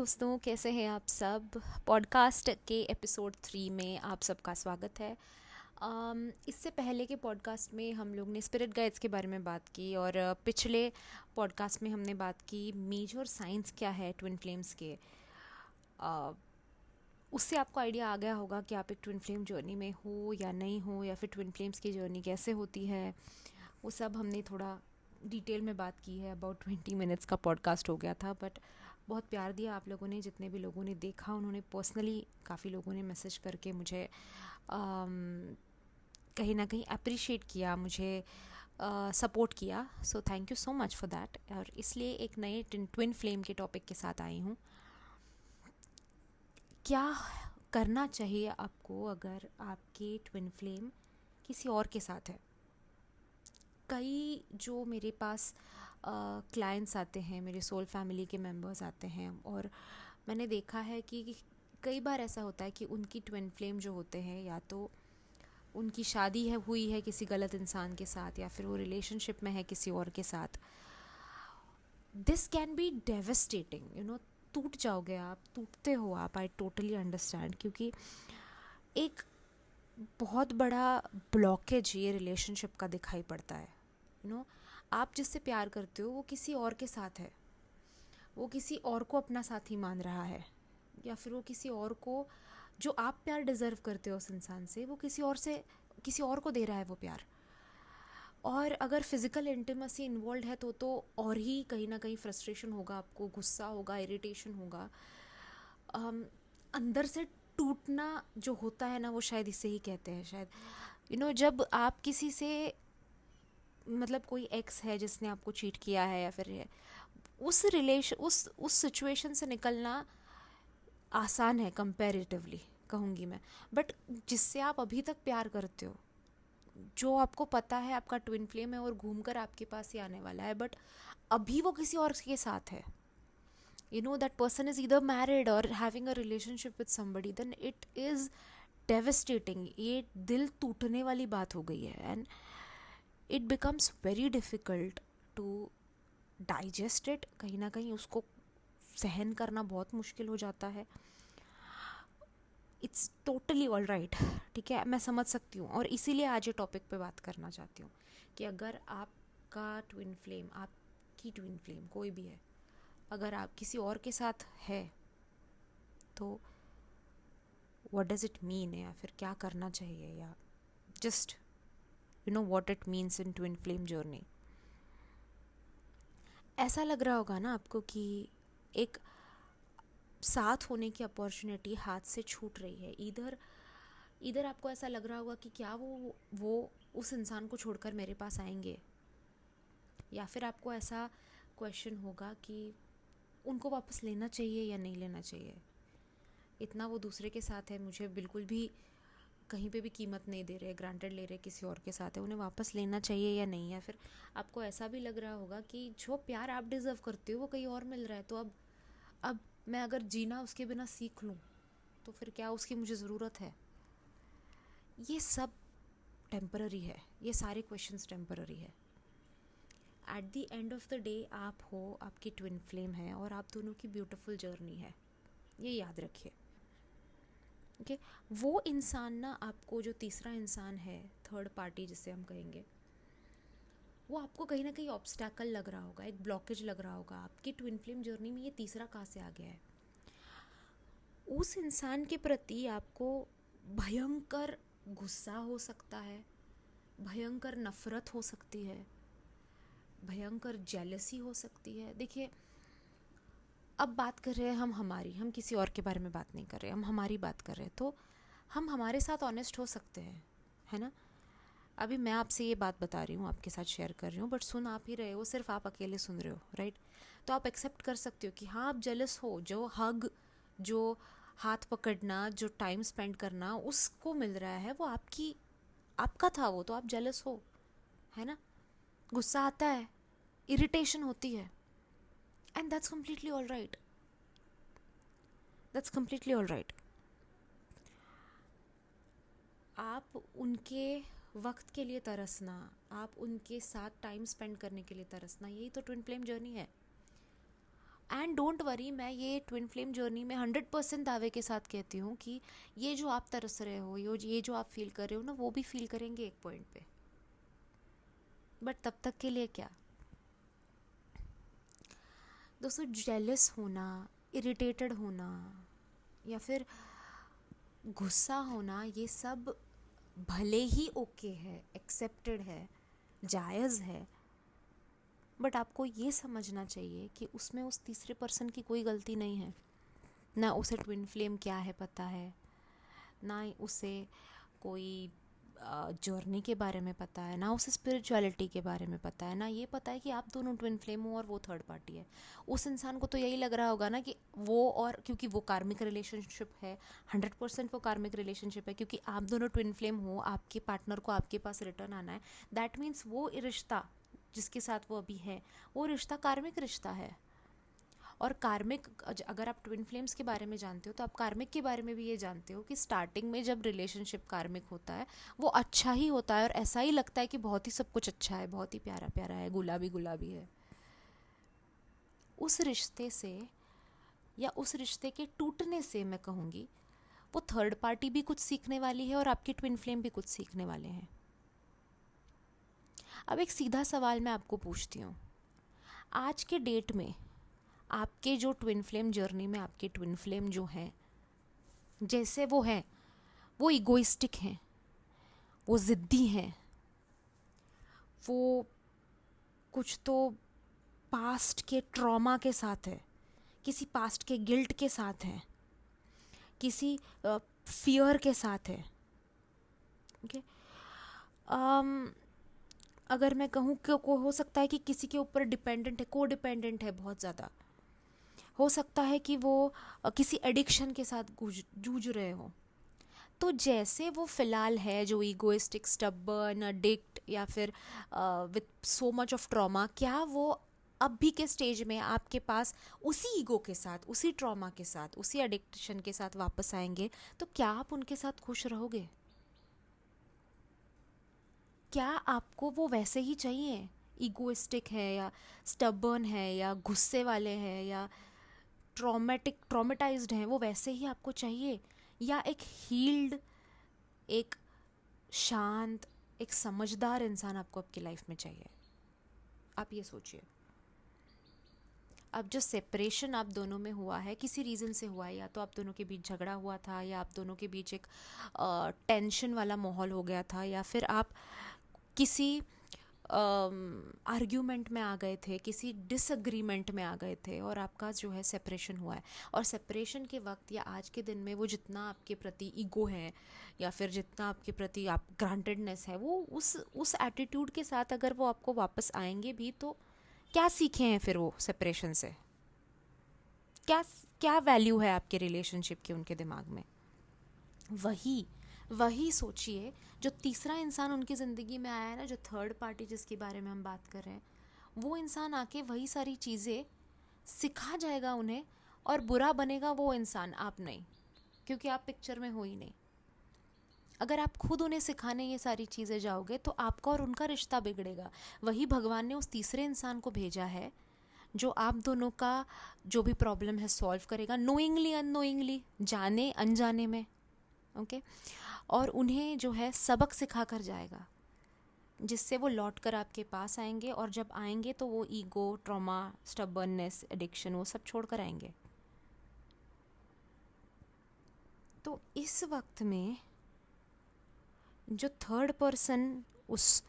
दोस्तों, कैसे हैं आप सब। पॉडकास्ट के एपिसोड 3 में आप सबका स्वागत है। इससे पहले के पॉडकास्ट में हम लोग ने स्पिरिट गाइड्स के बारे में बात की और पिछले पॉडकास्ट में हमने बात की मेजर साइंस क्या है ट्विन फ्लेम्स के। अ, उससे आपको आइडिया आ गया होगा कि आप एक ट्विन फ्लेम जर्नी में हो या नहीं हो, या फिर ट्विन फ्लेम्स की जर्नी कैसे होती है। वो सब हमने थोड़ा डिटेल में बात की है। अबाउट 20 मिनट्स का पॉडकास्ट हो गया था, बट बहुत प्यार दिया आप लोगों ने। जितने भी लोगों ने देखा, उन्होंने पर्सनली काफ़ी लोगों ने मैसेज करके मुझे कहीं ना कहीं अप्रिशिएट किया, मुझे सपोर्ट किया। So thank you so much for that. और इसलिए एक नए ट्विन फ्लेम के टॉपिक के साथ आई हूँ। क्या करना चाहिए आपको अगर आपके ट्विन फ्लेम किसी और के साथ है। कई जो मेरे पास क्लाइंट्स आते हैं, मेरे सोल फैमिली के मेंबर्स आते हैं, और मैंने देखा है कि कई बार ऐसा होता है कि उनकी ट्विन फ्लेम जो होते हैं, या तो उनकी शादी है हुई है किसी गलत इंसान के साथ, या फिर वो रिलेशनशिप में है किसी और के साथ। दिस कैन बी डेवस्टेटिंग, टूट जाओगे आप, टूटते हो आप। आई टोटली अंडरस्टैंड, क्योंकि एक बहुत बड़ा ब्लॉकेज ये रिलेशनशिप का दिखाई पड़ता है। आप जिससे प्यार करते हो वो किसी और के साथ है, वो किसी और को अपना साथी मान रहा है, या फिर वो किसी और को, जो आप प्यार डिज़र्व करते हो उस इंसान से, वो किसी और को दे रहा है वो प्यार। और अगर फिज़िकल इंटीमेसी इन्वॉल्व है तो और ही कहीं ना कहीं फ्रस्ट्रेशन होगा, आपको गुस्सा होगा, इरिटेशन होगा। अंदर से टूटना जो होता है ना, वो शायद इसे ही कहते हैं। शायद जब आप किसी से, मतलब कोई एक्स है जिसने आपको चीट किया है, या फिर उस रिलेशन उस सिचुएशन से निकलना आसान है कंपैरेटिवली, कहूँगी मैं। बट जिससे आप अभी तक प्यार करते हो, जो आपको पता है आपका ट्विन फ्लेम है और घूमकर आपके पास ही आने वाला है, बट अभी वो किसी और के साथ है, that person is either married or having a relationship with somebody, then it is devastating. ये दिल टूटने वाली बात हो गई है, and it becomes very difficult to digest it. कहीं ना कहीं उसको सहन करना बहुत मुश्किल हो जाता है। इट्स टोटली ऑल राइट, ठीक है, मैं समझ सकती हूँ। और इसीलिए आज ये टॉपिक पे बात करना चाहती हूँ कि अगर आपका ट्विन फ्लेम, आपकी ट्विन फ्लेम कोई भी है, अगर आप किसी और के साथ है, तो व्हाट डज इट मीन, या फिर क्या करना चाहिए, या just what it means in twin flame journey. ऐसा लग रहा होगा ना आपको कि एक साथ होने की अपॉर्चुनिटी हाथ से छूट रही है। इधर आपको ऐसा लग रहा होगा कि क्या वो उस इंसान को छोड़कर मेरे पास आएंगे, या फिर आपको ऐसा क्वेश्चन होगा कि उनको वापस लेना चाहिए या नहीं लेना चाहिए। इतना वो दूसरे के साथ है, मुझे बिल्कुल भी कहीं पे भी कीमत नहीं दे रहे, ग्रांटेड ले रहे, किसी और के साथ है, उन्हें वापस लेना चाहिए या नहीं। या फिर आपको ऐसा भी लग रहा होगा कि जो प्यार आप डिज़र्व करते हो वो कहीं और मिल रहा है, तो अब मैं अगर जीना उसके बिना सीख लूँ, तो फिर क्या उसकी मुझे ज़रूरत है। ये सब टेम्पररी है, ये सारे क्वेश्चंस टेम्पररी है। At the end of the day आप हो, आपकी ट्विन फ्लेम है, और आप दोनों की ब्यूटीफुल जर्नी है, ये याद रखिए। ओके, वो इंसान ना, आपको जो तीसरा इंसान है, थर्ड पार्टी जिसे हम कहेंगे, वो आपको कहीं ना कहीं ऑब्स्टैकल लग रहा होगा, एक ब्लॉकेज लग रहा होगा आपकी ट्विन फ्लेम जर्नी में। ये तीसरा कहाँ से आ गया है। उस इंसान के प्रति आपको भयंकर गुस्सा हो सकता है, भयंकर नफरत हो सकती है, भयंकर जेलसी हो सकती है। देखिए, अब बात कर रहे हैं हम किसी और के बारे में बात नहीं कर रहे, हम हमारी बात कर रहे हैं, तो हम हमारे साथ ऑनेस्ट हो सकते हैं, है ना। अभी मैं आपसे ये बात बता रही हूँ, आपके साथ शेयर कर रही हूँ, बट सुन आप ही रहे हो, सिर्फ आप अकेले सुन रहे हो, राइट। तो आप एक्सेप्ट कर सकते हो कि हाँ, आप जेलस हो। जो हग, जो हाथ पकड़ना, जो टाइम स्पेंड करना उसको मिल रहा है, वो आपका था, वो तो आप जेलस हो, है ना। गुस्सा आता है, इरिटेशन होती है, and that's completely all right, that's completely all right. आप उनके वक्त के लिए तरसना, आप उनके साथ टाइम स्पेंड करने के लिए तरसना, यही तो ट्विन फ्लेम जर्नी है। एंड डोंट वरी, मैं ये ट्विन फ्लेम जर्नी में 100% दावे के साथ कहती हूँ कि ये जो आप तरस रहे हो, ये जो आप फील कर रहे हो ना, वो भी फील करेंगे एक पॉइंट पे, बट तब तक के लिए क्या। दोस्तों, जेलस होना, इरिटेटेड होना या फिर गुस्सा होना, ये सब भले ही ओके है, एक्सेप्टेड है, जायज़ है, बट आपको ये समझना चाहिए कि उसमें उस तीसरे पर्सन की कोई गलती नहीं है। ना उसे ट्विन फ्लेम क्या है पता है, ना उसे कोई जर्नी के बारे में पता है, ना उसे स्पिरिचुअलिटी के बारे में पता है, ना ये पता है कि आप दोनों ट्विन फ्लेम हो और वो थर्ड पार्टी है। उस इंसान को तो यही लग रहा होगा ना कि वो, और क्योंकि वो कार्मिक रिलेशनशिप है, 100% वो कार्मिक रिलेशनशिप है, क्योंकि आप दोनों ट्विन फ्लेम हो, आपके पार्टनर को आपके पास रिटर्न आना है, दैट मीन्स वो रिश्ता जिसके साथ वो अभी है, वो रिश्ता कार्मिक रिश्ता है। और कार्मिक, अगर आप ट्विन फ्लेम्स के बारे में जानते हो तो आप कार्मिक के बारे में भी ये जानते हो कि स्टार्टिंग में जब रिलेशनशिप कार्मिक होता है वो अच्छा ही होता है, और ऐसा ही लगता है कि बहुत ही सब कुछ अच्छा है, बहुत ही प्यारा प्यारा है, गुलाबी गुलाबी है। उस रिश्ते से या उस रिश्ते के टूटने से मैं कहूँगी, वो थर्ड पार्टी भी कुछ सीखने वाली है और आपके ट्विन फ्लेम भी कुछ सीखने वाले हैं। अब एक सीधा सवाल मैं आपको पूछती हूँ, आज के डेट में आपके जो ट्विन फ्लेम जर्नी में आपके ट्विन फ्लेम जो हैं, जैसे वो हैं, वो इगोइस्टिक हैं, वो ज़िद्दी हैं, वो कुछ तो पास्ट के ट्रॉमा के साथ है, किसी पास्ट के गिल्ट के साथ है, किसी फियर के साथ है। ओके, अगर मैं कहूँ कि हो सकता है कि किसी के ऊपर डिपेंडेंट है, को डिपेंडेंट है बहुत ज़्यादा, हो सकता है कि वो किसी एडिक्शन के साथ जूझ रहे हो। तो जैसे वो फ़िलहाल है, जो ईगोइस्टिक, स्टबर्न, अडिक्ट या फिर with so much of trauma, क्या वो अब भी के स्टेज में आपके पास उसी ईगो के साथ, उसी ट्रॉमा के साथ, उसी एडिक्शन के साथ वापस आएंगे? तो क्या आप उनके साथ खुश रहोगे? क्या आपको वो वैसे ही चाहिए? ईगोइस्टिक है या स्टबर्न है या गुस्से वाले हैं या ट्रॉमेटाइज्ड हैं, वो वैसे ही आपको चाहिए? या एक हील्ड, एक शांत, एक समझदार इंसान आपको आपकी लाइफ में चाहिए? आप ये सोचिए। अब जो सेपरेशन आप दोनों में हुआ है, किसी रीज़न से हुआ है, या तो आप दोनों के बीच झगड़ा हुआ था, या आप दोनों के बीच एक टेंशन वाला माहौल हो गया था, या फिर आप किसी आर्ग्यूमेंट में आ गए थे, किसी डिसएग्रीमेंट में आ गए थे और आपका जो है सेपरेशन हुआ है। और सेपरेशन के वक्त या आज के दिन में वो जितना आपके प्रति ईगो है या फिर जितना आपके प्रति आप ग्रांटेडनेस है, वो उस एटीट्यूड के साथ अगर वो आपको वापस आएंगे भी, तो क्या सीखे हैं फिर वो सेपरेशन से? क्या क्या वैल्यू है आपके रिलेशनशिप की उनके दिमाग में? वही वही सोचिए, जो तीसरा इंसान उनकी ज़िंदगी में आया है ना, जो थर्ड पार्टी जिसके बारे में हम बात कर रहे हैं, वो इंसान आके वही सारी चीज़ें सिखा जाएगा उन्हें, और बुरा बनेगा वो इंसान, आप नहीं, क्योंकि आप पिक्चर में हो ही नहीं। अगर आप खुद उन्हें सिखाने ये सारी चीज़ें जाओगे तो आपका और उनका रिश्ता बिगड़ेगा। वही भगवान ने उस तीसरे इंसान को भेजा है जो आप दोनों का जो भी प्रॉब्लम है सॉल्व करेगा, नोइंगली अननोइंगली, जाने अनजाने में। ओके, और उन्हें जो है सबक सिखा कर जाएगा, जिससे वो लौट कर आपके पास आएंगे, और जब आएंगे तो वो ईगो, ट्रॉमा, स्टबर्ननेस, एडिक्शन, वो सब छोड़ कर आएंगे। तो इस वक्त में जो थर्ड पर्सन उस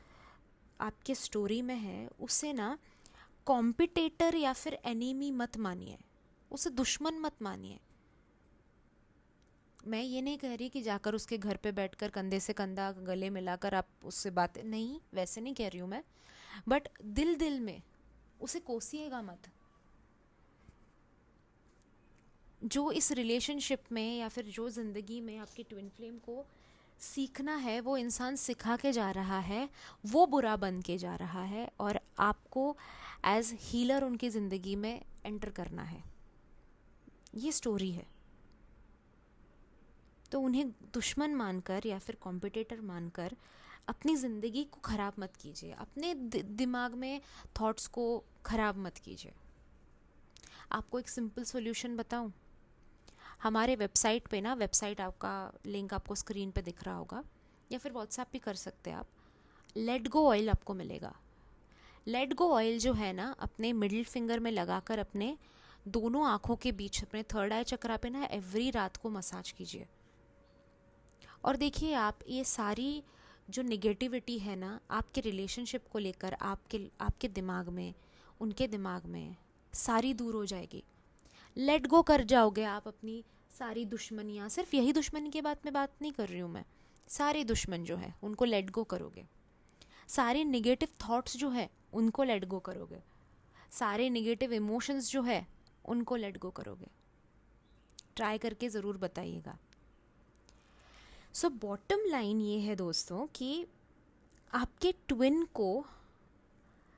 आपके स्टोरी में है, उसे ना कॉम्पिटिटर या फिर एनिमी मत मानिए, उसे दुश्मन मत मानिए। मैं ये नहीं कह रही कि जाकर उसके घर पे बैठकर कंधे से कंधा गले मिलाकर आप उससे बातें, नहीं, वैसे नहीं कह रही हूँ मैं, बट दिल दिल में उसे कोसिएगा मत। जो इस रिलेशनशिप में या फिर जो ज़िंदगी में आपके ट्विन फ्लेम को सीखना है, वो इंसान सिखा के जा रहा है, वो बुरा बन के जा रहा है, और आपको एज हीलर उनकी ज़िंदगी में एंटर करना है। ये स्टोरी है। तो उन्हें दुश्मन मानकर या फिर कॉम्पिटिटर मानकर अपनी ज़िंदगी को ख़राब मत कीजिए, अपने दिमाग में थॉट्स को ख़राब मत कीजिए। आपको एक सिंपल सॉल्यूशन बताऊं? हमारे वेबसाइट पे ना, वेबसाइट आपका लिंक आपको स्क्रीन पे दिख रहा होगा, या फिर व्हाट्सएप भी कर सकते हैं आप। लेट गो ऑयल आपको मिलेगा। लेट गो ऑयल जो है ना, अपने मिडिल फिंगर में लगाकर अपने दोनों आँखों के बीच, अपने थर्ड आई चक्रा पे ना एवरी रात को मसाज कीजिए। और देखिए, आप ये सारी जो निगेटिविटी है ना आपके रिलेशनशिप को लेकर, आपके दिमाग में, उनके दिमाग में, सारी दूर हो जाएगी। लेट गो कर जाओगे आप अपनी सारी दुश्मनियाँ। सिर्फ यही दुश्मनी के बात में बात नहीं कर रही हूँ मैं, सारे दुश्मन जो है उनको लेट गो करोगे। सारे निगेटिव थॉट्स जो है उनको लेट गो करोगे। सारे निगेटिव इमोशंस जो है उनको लेट गो करोगे। ट्राई करके ज़रूर बताइएगा। सो बॉटम लाइन ये है दोस्तों कि आपके ट्विन को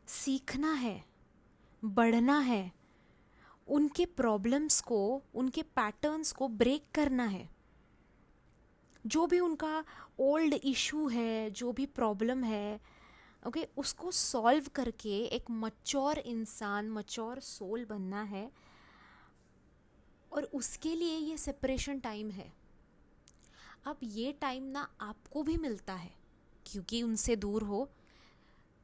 सीखना है, बढ़ना है, उनके प्रॉब्लम्स को, उनके पैटर्न्स को ब्रेक करना है। जो भी उनका ओल्ड इशू है, जो भी प्रॉब्लम है, ओके, उसको सॉल्व करके एक मच्योर इंसान, मच्योर सोल बनना है। और उसके लिए ये सेपरेशन टाइम है। अब ये टाइम ना आपको भी मिलता है क्योंकि उनसे दूर हो।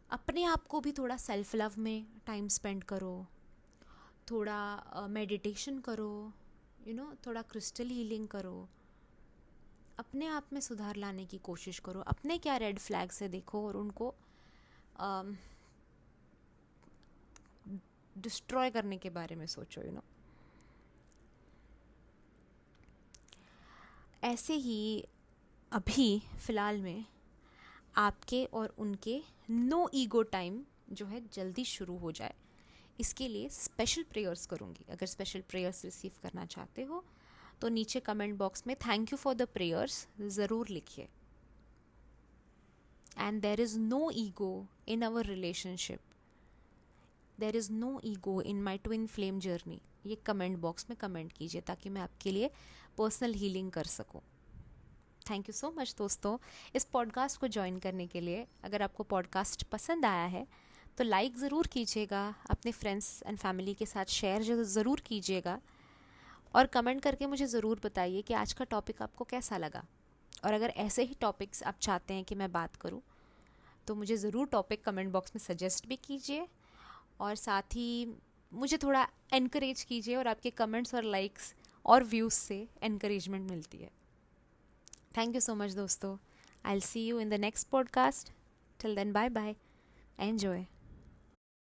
अपने आप को भी थोड़ा सेल्फ लव में टाइम स्पेंड करो, थोड़ा मेडिटेशन करो, थोड़ा क्रिस्टल हीलिंग करो, अपने आप में सुधार लाने की कोशिश करो। अपने क्या रेड फ्लैग्स है देखो और उनको डिस्ट्रॉय करने के बारे में सोचो। ऐसे ही अभी फ़िलहाल में आपके और उनके नो ईगो टाइम जो है जल्दी शुरू हो जाए, इसके लिए स्पेशल प्रेयर्स करूँगी। अगर स्पेशल प्रेयर्स रिसीव करना चाहते हो तो नीचे कमेंट बॉक्स में thank you for the prayers ज़रूर लिखिए। And there is no ego in our relationship, there is no ego in my twin flame journey, ये कमेंट बॉक्स में कमेंट कीजिए ताकि मैं आपके लिए पर्सनल हीलिंग कर सकूं। थैंक यू सो मच दोस्तों इस पॉडकास्ट को ज्वाइन करने के लिए। अगर आपको पॉडकास्ट पसंद आया है तो लाइक ज़रूर कीजिएगा, अपने फ्रेंड्स एंड फैमिली के साथ शेयर ज़रूर कीजिएगा, और कमेंट करके मुझे ज़रूर बताइए कि आज का टॉपिक आपको कैसा लगा। और अगर ऐसे ही टॉपिक्स आप चाहते हैं कि मैं बात करूं तो मुझे ज़रूर टॉपिक कमेंट बॉक्स में सजेस्ट भी कीजिए, और साथ ही मुझे थोड़ा एनकरेज कीजिए। और आपके कमेंट्स और लाइक्स और व्यूज़ से एनकरेजमेंट मिलती है। थैंक यू सो मच दोस्तों। I will see you in the next podcast. Till then, bye bye, enjoy.